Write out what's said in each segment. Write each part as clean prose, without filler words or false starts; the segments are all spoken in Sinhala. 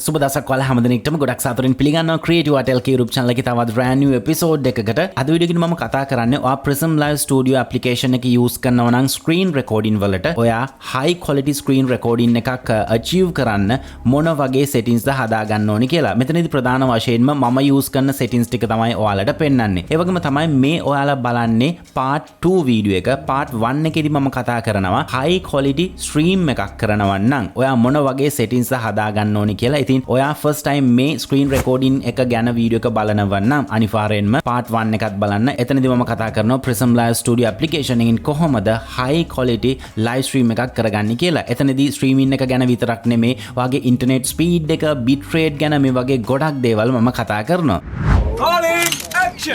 සුබ දවසක් ඔයාලා හැමදෙනෙක්ටම ගොඩක් සතුටින් පිළිගන්නවා CREATIVEARTLK YouTube channel එකේ තවත් brand new episode එකකට. අද වීඩියෝ එකේ මම කතා කරන්නේ ඔයා Prism Live Studio application එක use කරනවා නම් screen recording වලට ඔයා high quality screen recording එකක් achieve කරන්න මොන වගේ settings ද හදා ගන්න ඕනි කියලා. මෙතනදී ප්‍රධාන වශයෙන්ම මම use කරන settings ටික තමයි ඔයාලට පෙන්වන්නේ. ඒ වගේම තමයි මේ ඔයාලා බලන්නේ part 2 වීඩියෝ එක. part 1 එකේදී මම කතා කරනවා high quality stream එකක් කරනවා නම් ඔයා මොන වගේ settings ද හදා ගන්න ඕනි කියලා. ඉතින් ඔයා first time මේ screen recording එක ගැන වීඩියෝ එක බලනවා නම් අනිවාර්යෙන්ම part 1 එකත් බලන්න. එතනදී මම කතා කරනවා Prism Live Studio application එකෙන් කොහොමද high quality live stream එකක් කරගන්නේ කියලා. එතනදී streaming එක ගැන විතරක් නෙමේ ඔයාගේ internet speed එක bit rate ගැන මේ වගේ ගොඩක් දේවල් මම කතා කරනවා.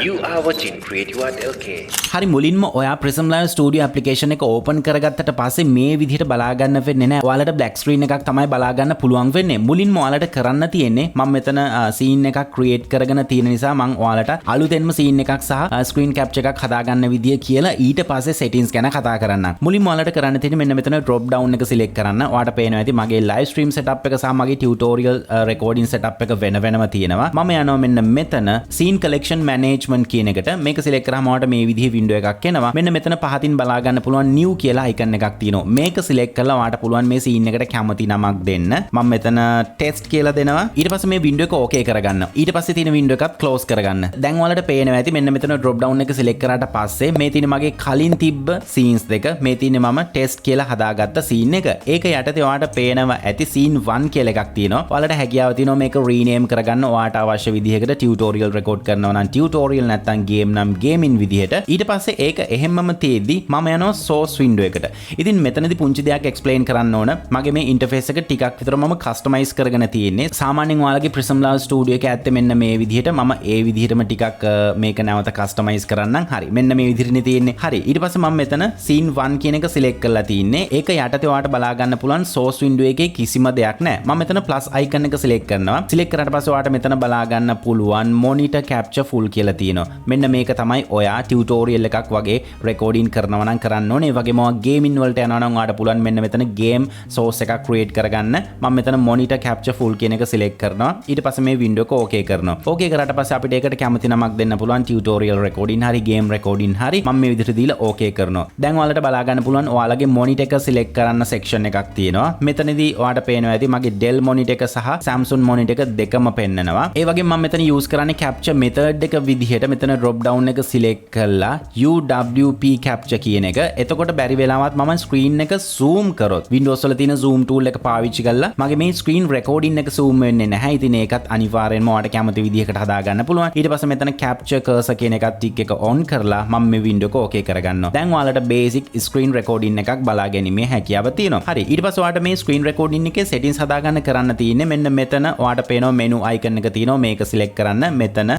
You are watching CREATIVEARTLK. හරි මුලින්ම ඔයා Prism Live Studio application එක open කරගත්තට පස්සේ මේ විදිහට බලා ගන්න වෙන්නේ නැහැ. ඔයාලට black screen එකක් තමයි බලා ගන්න පුළුවන් වෙන්නේ. මුලින්ම ඔයාලට කරන්න තියෙන්නේ මම මෙතන scene එකක් create කරගෙන තියෙන නිසා මම ඔයාලට අලුතෙන්ම scene එකක් සහ screen capture එකක් හදා ගන්න විදිය කියලා ඊට පස්සේ settings ගැන කතා කරන්න. මුලින්ම ඔයාලට කරන්න තියෙන්නේ මෙන්න මෙතන drop down එක select කරන්න. ඔයාලට පේනවා ඇති මගේ live stream setup එක සහ මගේ tutorial recording setup එක වෙන වෙනම තියෙනවා. මම යනවා මෙන්න මෙතන scene collection management කියන එකට. මේක select කරාම ඔයාලට මේ විදිහේ window එකක් එනවා. මෙන්න මෙතන පහතින් බලා ගන්න පුළුවන් new කියලා icon එකක් තියෙනවා. මේක select කරලා ඔයාලට පුළුවන් මේ scene එකට කැමති නමක් දෙන්න. මම මෙතන test කියලා දෙනවා. ඊට පස්සේ මේ window එක okay කරගන්න. ඊට පස්සේ තියෙන window එකත් close කරගන්න. දැන් ඔයාලට පේනවා ඇති මෙන්න මෙතන drop down එක select කරාට පස්සේ මේ තියෙන මගේ කලින් තිබ්බ scenes දෙක. මේ තියෙන්නේ මම test කියලා හදාගත්ත scene එක. ඒක යටතේ ඔයාලට පේනවා ඇති scene 1 කියලා එකක් තියෙනවා. ඔයාලට හැකියාව තියෙනවා මේක rename කරගන්න. ඔයාලට අවශ්‍ය විදිහකට tutorial record කරනවා නම් tutorial නැත්නම් game නම් gaming විදිහට. ඊට පස්සේ ඒක එහෙම්මම තියෙද්දි මම යනවා source window එකට. ඉතින් මෙතනදී පුංචි දෙයක් explain කරන්න ඕන. මගේ මේ interface එක ටිකක් විතර මම customize කරගෙන තියෙන්නේ. සාමාන්‍යයෙන් ඔයාලගේ Prism Live Studio එක ඇත්තේ මෙන්න මේ විදිහට. මම ඒ විදිහටම ටිකක් මේක නැවත customize කරන්නම්. හරි. මෙන්න මේ විදිහටනේ තියෙන්නේ. හරි. ඊට පස්සේ මම මෙතන scene 1 කියන එක select කරලා තින්නේ. ඒක යටතේ ඔයාලට බලා ගන්න පුළුවන් source window එකේ කිසිම දෙයක් නැහැ. මම මෙතන plus icon එක select කරනවා. select කරාට පස්සේ ඔයාලට මෙතන බලා ගන්න පුළුවන් monitor capture full කියලා තියෙනවා. මෙන්න මේක තමයි ඔයා tutorial එකක් වගේ recording කරනවා නම් කරන්න ඕනේ. ඒ වගේම ඔයා gaming වලට යනවා නම් ඔයාලට පුළුවන් මෙන්න මෙතන game source එකක් create කරගන්න. මම මෙතන monitor capture full කියන එක select කරනවා. ඊට පස්සේ මේ window එක okay කරනවා. okay කරාට පස්සේ අපිට ඒකට කැමති නමක් දෙන්න පුළුවන් tutorial recording හරි game recording හරි. මම මේ විදිහට දීලා okay කරනවා. දැන් ඔයාලට බලා ගන්න පුළුවන් ඔයාලගේ monitor එක select කරන්න section එකක් තියෙනවා. මෙතනදී ඔයාලට පේනවා ඇති මගේ DELL monitor එක සහ Samsung monitor එක දෙකම පෙන්නනවා. ඒ වගේම මම මෙතන use කරන්නේ capture method එක විදිහට මෙතන drop down එක select කරලා UWP capture කියන එක. එතකොට බැරි වෙලාවත් මම screen එක zoom කරොත් Windows වල තියෙන zoom tool එක පාවිච්චි කරලා මගේ මේ screen recording එක zoom වෙන්නේ නැහැ. ඉතින් ඒකත් අනිවාර්යෙන්ම ඔයාලට කැමති විදිහකට හදා ගන්න පුළුවන්. ඊට පස්සේ මෙතන capture cursor කියන එකත් ටික එක on කරලා මම මේ window එක okay කරගන්නවා. දැන් ඔයාලට basic screen recording එකක් බලා ගැනීමේ හැකියාව තියෙනවා. හරි. ඊට පස්සේ ඔයාලට මේ screen recording එකේ settings හදා ගන්න කරන්න තියෙන්නේ මෙන්න මෙතන ඔයාලට පේනවා menu icon එක තියෙනවා. මේක select කරන්න.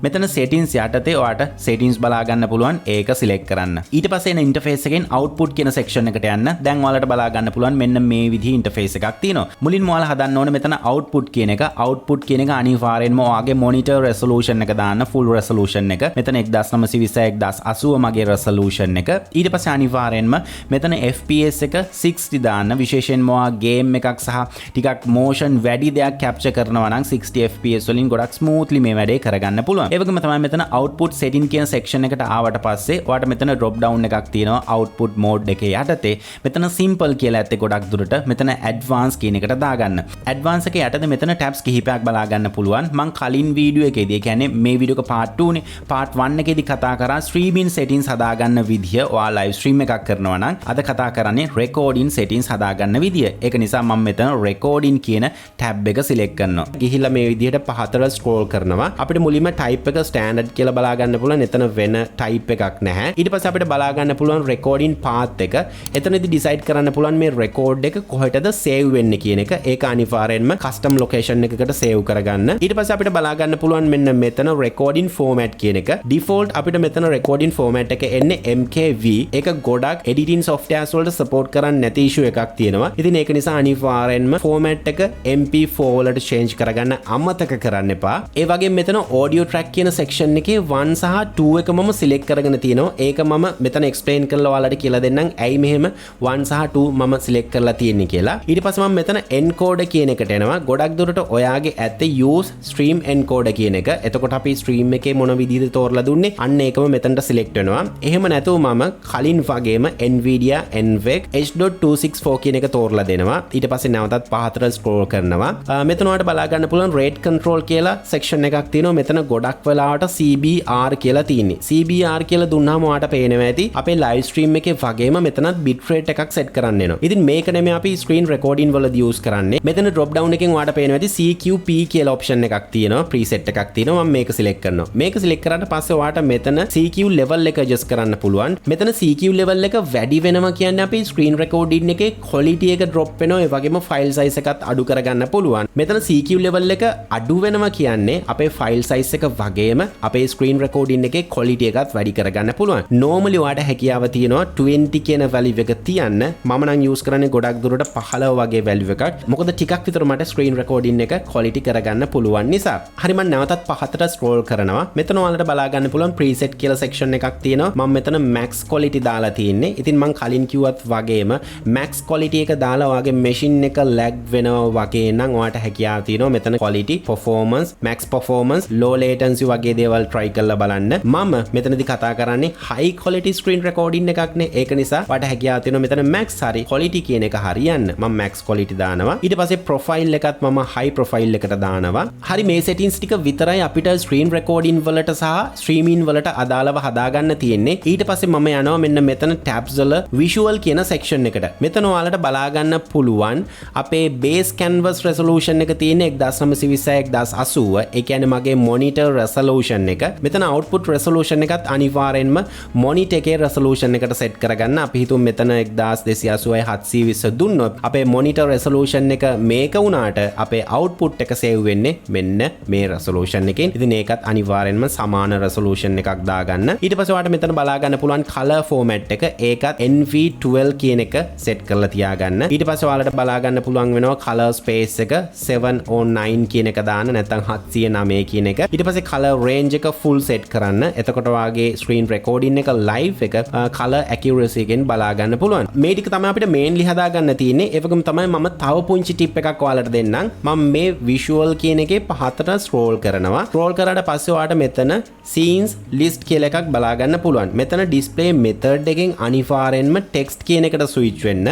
මෙතන settings යටතේ ඔයාලට settings බලා ගන්න පුළුවන්. ඒක select කරන්න. ඊට පස්සේ එන interface එකෙන් output කියන section එකට යන්න. දැන් ඔයාලට බලා ගන්න පුළුවන් මෙන්න මේ විදිහේ interface එකක් තියෙනවා. මුලින්ම ඔයාලා හදන්න ඕනේ මෙතන output කියන එක. output කියන එක අනිවාර්යෙන්ම ඔයාගේ monitor resolution එක දාන්න full resolution එක. මෙතන 1920 1080 මගේ resolution එක. ඊට පස්සේ අනිවාර්යෙන්ම මෙතන FPS එක 60 දාන්න. විශේෂයෙන්ම ඔයා game එකක් සහ ටිකක් motion වැඩි දෙයක් capture කරනවා නම් 60 FPS වලින් ගොඩක් smoothly මේ වැඩේ කරගන්න පුළුවන්. ඒ වගේම තමයි මෙතන output setting කියන section එකට ආවට පස්සේ ඔයාලට මෙතන drop down එකක් තියෙනවා output mode එකේ යටතේ. මෙතන simple කියලා ඇත්තේ ගොඩක් දුරට. මෙතන advanced කියන එකට දාගන්න. advanced එකේ යටතේ මෙතන tabs කිහිපයක් බලා ගන්න පුළුවන්. මම කලින් වීඩියෝ එකේදී ඒ කියන්නේ මේ වීඩියෝ එක part 2 නේ. part 1 එකේදී කතා කරා streaming settings හදා ගන්න විදිය. ඔයා live stream එකක් කරනවා නම් අද කතා කරන්නේ recording settings හදා ගන්න විදිය. ඒක නිසා මම මෙතන recording කියන tab එක select කරනවා. ගිහිල්ලා මේ විදියට පහතට scroll කරනවා. අපිට මුලින්ම type එක standard කියලා බලා ගන්න පුළුවන්. එතන වෙන type එකක් නැහැ. ඊට පස්සේ අපිට බලා ගන්න පුළුවන් recording path එක. එතනදී decide කරන්න පුළුවන් මේ record එක කොහෙටද save වෙන්නේ කියන එක. ඒක අනිවාර්යෙන්ම custom location එකකට save කරගන්න. ඊට පස්සේ අපිට බලා ගන්න පුළුවන් මෙන්න මෙතන recording format කියන එක. default අපිට මෙතන recording format එක එන්නේ MKV. ඒක ගොඩක් editing softwares වලට support කරන්නේ නැති issue එකක් තියෙනවා. ඉතින් ඒක නිසා අනිවාර්යෙන්ම format එක MP4 වලට change කරගන්න අමතක කරන්න එපා. ඒ වගේම මෙතන audio track කියන section එකේ 1 සහ 2 එක මම සිලෙක්ට් කරගෙන තියෙනවා. ඒක මම මෙතන එක්ස්ප්ලেইন කරලා ඔයාලට කියලා දෙන්නම් ඇයි මෙහෙම 1 සහ 2 මම සිලෙක්ට් කරලා තියෙන්නේ කියලා. ඊට පස්සේ මම මෙතන එන්කෝඩර් කියන එකට එනවා. ගොඩක් දුරට ඔයාගේ ඇත්තේ use stream encoder කියන එක. එතකොට අපි stream එකේ මොන විදිහද තෝරලා දුන්නේ අන්න ඒකම මෙතනට සිලෙක්ට් වෙනවා. එහෙම නැතුව මම කලින් වගේම NVIDIA NVEC H.264 කියන එක තෝරලා දෙනවා. ඊට පස්සේ නැවතත් පහතට ස්ක්‍රෝල් කරනවා. මෙතන ඔයාලට බලා ගන්න පුළුවන් rate control කියලා section එකක් තියෙනවා. මෙතන ගොඩක් වෙලාවට CBR කියලා තියෙන්නේ. CBR කියලා දුන්නාම ඔයාලට පේනවා ඇති අපේ live stream එකේ වගේම මෙතනත් bit rate එකක් set කරන්න වෙනවා. ඉතින් මේක නෙමෙයි අපි screen recording වලදී use කරන්නේ. මෙතන drop down එකෙන් ඔයාලට පේනවා ඇති CQP කියලා option එකක් තියෙනවා. preset එකක් තියෙනවා. මම මේක select කරනවා. මේක select කරාට පස්සේ ඔයාලට මෙතන CQ level එක adjust කරන්න පුළුවන්. මෙතන CQ level එක වැඩි වෙනවා කියන්නේ අපි screen recording එකේ quality එක drop වෙනවා. ඒ වගේම file size එකත් අඩු කරගන්න පුළුවන්. මෙතන CQ level එක අඩු වෙනවා කියන්නේ අපේ file size එක වගේම අපේ screen recording එකේ quality එකත් වැඩි කරගන්න පුළුවන්. normally ඔයාලට හැකියාව තියෙනවා 20 කියන value එක තියන්න. මම නම් use කරන්නේ ගොඩක් දුරට 15 වගේ value එකක්. මොකද ටිකක් විතර මට screen recording එක quality කරගන්න පුළුවන් නිසා. හරි මම නැවතත් පහතට scroll කරනවා. මෙතන ඔයාලට බලා ගන්න පුළුවන් preset කියලා section එකක් තියෙනවා. මම මෙතන max quality දාලා තියෙන්නේ. ඉතින් මම කලින් කිව්වත් වගේම max quality එක දාලා ඔයාගේ machine එක lag වෙනවා වගේ නම් ඔයාලට හැකියාව තියෙනවා මෙතන quality, performance, max performance, low latency වගේ දේවල් try කරලා බලන්න. මම මෙතනදී කතා කරන්නේ high quality screen recording එකක් නේ. ඒක නිසා ඔයාලට හැකියාව තියෙනවා මෙතන max හරි quality කියන එක හරියන්න. මම max quality දානවා. ඊට පස්සේ profile එකත් මම high profile එකට දානවා. හරි මේ settings ටික විතරයි අපිට screen recording වලට සහ streaming වලට අදාළව හදාගන්න තියෙන්නේ. ඊට පස්සේ මම යනවා මෙන්න මෙතන tabs වල visual කියන section එකට. මෙතන ඔයාලට බලා ගන්න පුළුවන් අපේ base canvas resolution එක තියෙන්නේ 1920x1080. ඒ කියන්නේ මගේ monitor resolution එක. මෙතන output resolution එකත් අනිවාර්යෙන්ම monitor එකේ resolution එකට set කරගන්න. අපි හිතුව මෙතන 1280x720 දුන්නොත් අපේ monitor resolution එක මේක වුණාට අපේ output එක save වෙන්නේ මෙන්න මේ resolution එකෙන්. ඉතින් ඒකත් අනිවාර්යෙන්ම සමාන resolution එකක් දාගන්න. ඊට පස්සේ ඔයාලට මෙතන බලා ගන්න පුළුවන් color format එක. ඒකත් NV12 කියන එක set කරලා තියාගන්න. ඊට පස්සේ ඔයාලට බලා ගන්න පුළුවන් වෙනවා color space එක 709 කියන එක දාන්න නැත්නම් 709 කියන එක. ඊට පස්සේ color range එක full set කරන්න. එතකොට ඔයාගේ screen recording එක live එක color accuracy එකෙන් බලා ගන්න පුළුවන්. මේ ටික තමයි අපිට mainly හදාගන්න තියෙන්නේ. ඒ වගේම තමයි මම තව පුංචි tip එකක් ඔයාලට දෙන්නම්. මම මේ visual කියන එකේ පහතට scroll කරනවා. scroll කරාට පස්සේ ඔයාලට මෙතන scenes list කියලා එකක් බලා ගන්න පුළුවන්. මෙතන display method එකෙන් අනිවාර්යෙන්ම text කියන එකට switch වෙන්න.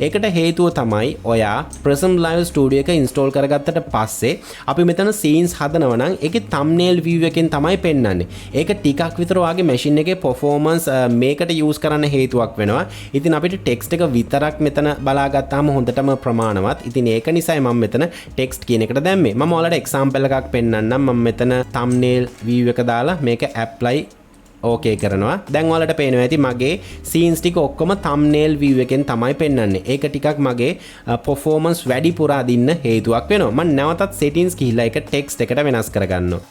ඒකට හේතුව තමයි ඔයා Prism Live Studio එක install කරගත්තට පස්සේ අපි මෙතන scenes හදනවා නම් ඒකේ thumbnail view එකෙන් තමයි පෙන්වන්නේ. ඒක ටිකක් විතර ඔයාගේ machine එකේ performance මේකට use කරන්න හේතුවක් වෙනවා. ඉතින් අපිට text එක විතරක් මෙතන බලාගත්තාම හොඳටම ප්‍රමාණවත්. ඉතින් ඒක නිසායි මම මෙතන text කියන එකට දැම්මේ. මම ඔයාලට example එකක් පෙන්නන්නම්. මම මෙතන thumbnail view එක දාලා මේක apply ඕකේ කරනවා. දැන් ඔයාලට පේනවා ඇති මගේ scenes ටික ඔක්කොම thumbnail view එකෙන් තමයි පෙන්වන්නේ. ඒක ටිකක් මගේ performance වැඩිපුර අදින්න හේතුවක් වෙනවා. මම නැවතත් settings ගිහිල්ලා ඒක text එකට වෙනස් කරගන්නවා.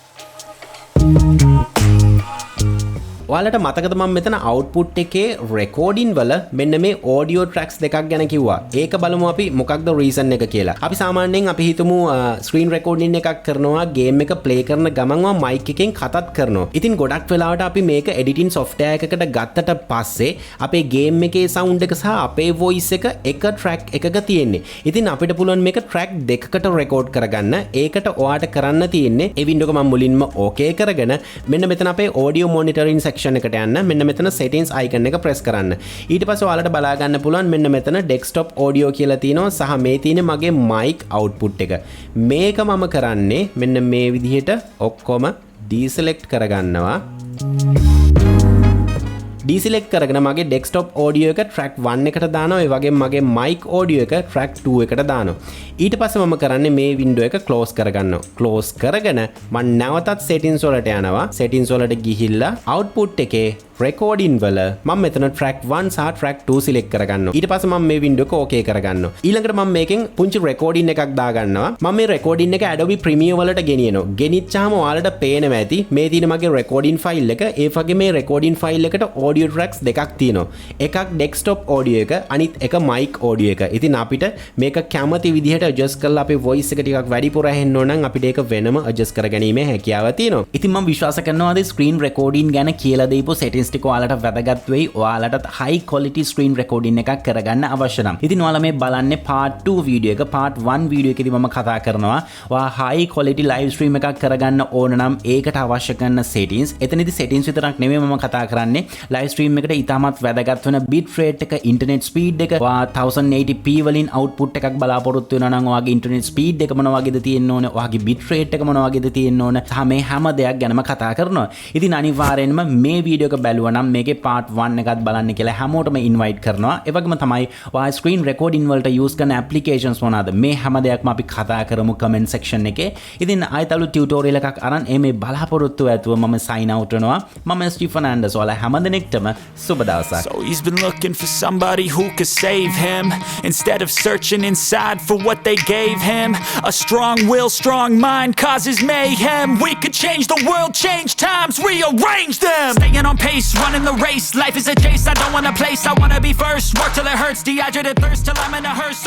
ඔයාලට මතකද මම මෙතන output එකේ recording වල මෙන්න මේ audio tracks දෙකක් ගැන කිව්වා. ඒක බලමු අපි මොකක්ද reason එක කියලා. අපි සාමාන්‍යයෙන් අපි හිතමු screen recording එකක් කරනවා game එක play කරන ගමන් mic එකෙන් කතාත් කරනවා. ඉතින් ගොඩක් වෙලාවට අපි මේක editing software එකකට ගත්තට පස්සේ අපේ game එකේ sound එක සහ අපේ voice එක track එකක තියෙන්නේ. ඉතින් අපිට පුළුවන් මේක track දෙකකට record කරගන්න. ඒකට ඔයාට කරන්න තියෙන්නේ ඒ window එක මම මුලින්ම okay කරගෙන මෙන්න මෙතන අපේ audio monitoring section එකට යන්න. මෙන්න මෙතන settings icon එක press කරන්න. ඊට පස්සේ ඔයාලට බලා ගන්න පුළුවන් මෙන්න මෙතන desktop audio කියලා තියෙනවා සහ මේ තියෙන්නේ මගේ mic output එක. මේක මම කරන්නේ මෙන්න මේ විදිහට ඔක්කොම deselect කරගන්නවා. deselect කරගෙන මගේ desktop audio එක track 1 එකට දානවා. ඒ වගේම මගේ mic audio එක track 2 එකට දානවා. ඊට පස්සේ මම කරන්නේ මේ window එක close කරගන්නවා. close කරගෙන මම නැවතත් settings වලට යනවා. settings වලට ගිහිල්ලා output එකේ recording වල මම මෙතන track 1 සහ track 2 select කරගන්නවා. ඊට පස්සේ මම මේ window එක okay කරගන්නවා. ඊළඟට මම මේකෙන් පුංචි recording එකක් දාගන්නවා. මම මේ recording එක Adobe Premiere වලට ගෙනියනවා. ගෙනිච්චාම ඔයාලට පේනවා ඇති මේ තියෙන මගේ recording file එක. ඒ වගේ මේ recording file එකට audio tracks දෙකක් තියෙනවා. එකක් desktop audio එක, අනිත් එක mic audio එක. ඉතින් අපිට මේක කැමති විදිහට adjust කරලා අපේ voice එක ටිකක් වැඩිපුර ඇහෙන්න ඕන නම් අපිට ඒක වෙනම adjust කරගැනීමේ හැකියාව තියෙනවා. ඉතින් මම විශ්වාස කරනවා අද ස්ක්‍රීන් රෙකෝඩින් ගැන කියලා දීපු settings ටික ඔයාලට වැදගත් වෙයි. ඔයාලට high quality screen recording එකක් කරගන්න අවශ්‍ය නම්. ඉතින් ඔයාලා මේ බලන්නේ part 2 video එක. part 1 video එකේදී මම කතා කරනවා ඔයා high quality live stream එකක් කරගන්න ඕන නම් ඒකට අවශ්‍ය කරන settings. එතනදී settings විතරක් නෙමෙයි මම කතා කරන්නේ live stream එකට ඉතාමත් වැදගත් වෙන bit rate එක, internet speed එක, ඔයා 1080p වලින් output එකක් බලාපොරොත්තු වෙනවා නම් ඔයාගේ internet speed එක මොන වගේද තියෙන්න ඕන, ඔයාගේ bit rate එක මොන වගේද තියෙන්න ඕන, සහ මේ හැම දෙයක් ගැනම කතා කරනවා. ඉතින් අනිවාර්යෙන්ම මේ වීඩියෝ එක බැලුවා නම් මේකේ part 1 එකත් බලන්න කියලා හැමෝටම invite කරනවා. ඒ වගේම තමයි ඔයා screen recording වලට use කරන applications මොනවාද මේ හැම දෙයක්ම අපි කතා කරමු comment section එකේ. ඉතින් ආයතලු tutorial එකක් අරන් මේ බලාපොරොත්තු ඇතුව මම sign out වෙනවා. මම ස්ටිෆන් ඇන්ඩර්ස්. ඔයාලා හැම දිනෙකටම සුබ දවසක්. So he's been looking for somebody who could save him, instead of searching inside for what they gave him. A strong will, strong mind causes mayhem. We could change the world, change times, rearrange them. Staying on pace, running the race. Life is a chase, I don't want a place, I wanna be first. Work till it hurts, dehydrated thirst till I'm in a hearse.